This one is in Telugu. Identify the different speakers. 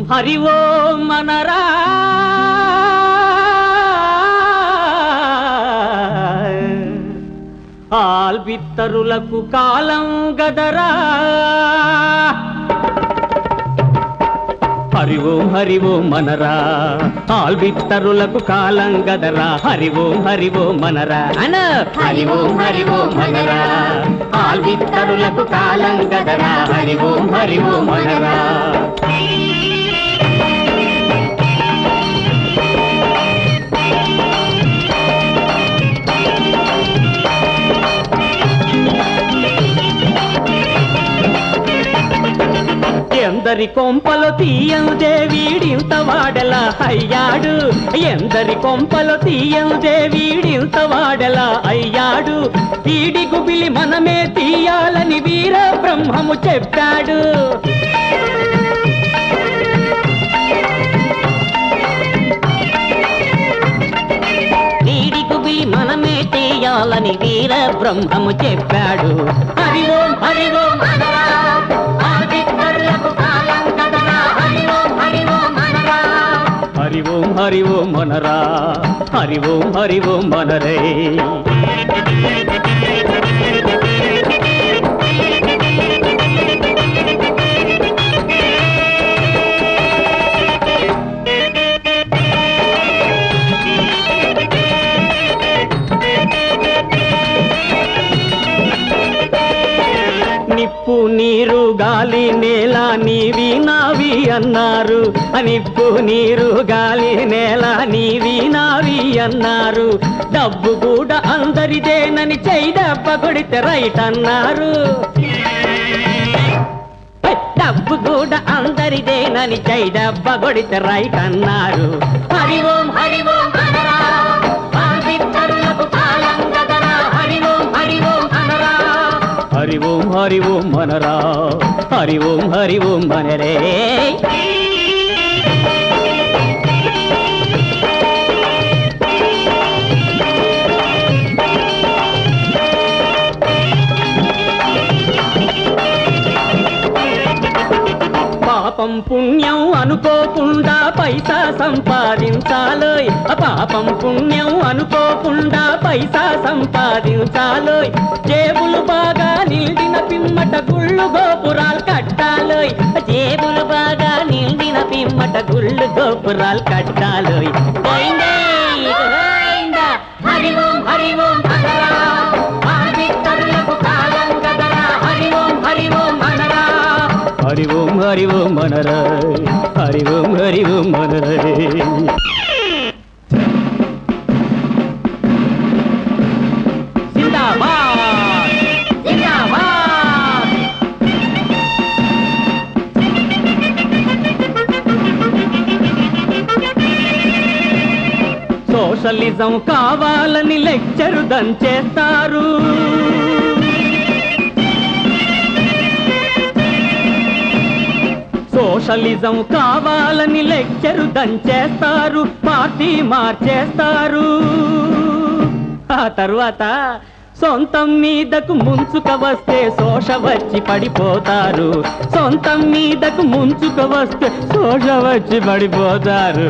Speaker 1: హరి ఓం మనరా ఆల్బిత్తరులకు కాలం గదరా హరి ఓం మనరా ఆల్బిత్తరులకు కాలం గదరా హరి ఓం మనరా అన హరి ఓం మనరా ఆల్బిత్తరులకు కాలం గదరా హరి ఓం మనరా ఎందరి కొంపలో తీయందే వీడింత వాడలా అయ్యాడు ఎందరి కొంపలో తీయందే వీడింత వాడలా అయ్యాడు వీడి గుబిలి మనమే తీయాలని వీర బ్రహ్మము చెప్పాడు వీడి గుబిలి మనమే తీయాలని వీర బ్రహ్మము చెప్పాడు హరి ఓం మనరా హరి ఓం మనరా హరి ఓం మనరే నిప్పు నీరు గాలి నేల నీవి నావి అన్నారు నిప్పు నీరు గాలి నేల నీవి నావి అన్నారు డబ్బు కూడా అందరిదేనని చెయ్యదెబ్బ కొడితే రైట్ అన్నారు డబ్బు కూడా అందరిదేనని చెయ్యదెబ్బ కొడితే రైట్ అన్నారు హరి ఓం మనరా హరి ఓం మనరా హరి ఓం మనరే పాపం పుణ్యం అనుకోకుండా పైసా సంపాదించాలోయ్ పాపం పుణ్యం అనుకోకుండా పైసా సంపాదించాలోయ్ జేబులు బాగా నిండిన పిమ్మట గుళ్ళు గోపురాలు కట్టాలోయ్ జేబులు బాగా నిండిన పిమ్మట గుళ్ళు గోపురాలు కట్టాలోయ్ హరి ఓం మనరా ఆల్బిత్తరులకు కాలం గదరా హరి ఓం మనరా హరి ఓం మనరా హరి ఓం మనరే సోషలిజం కావాలని లెక్చరు దంచేస్తారు సోషలిజం కావాలని లెక్చరు దంచేస్తారు పార్టీ మార్చేస్తారు ఆ తర్వాత సొంతం మీదకు ముంచుక వస్తే శోష వచ్చి పడిపోతారు సొంతం మీదకు ముంచుక వస్తే శోష వచ్చి పడిపోతారు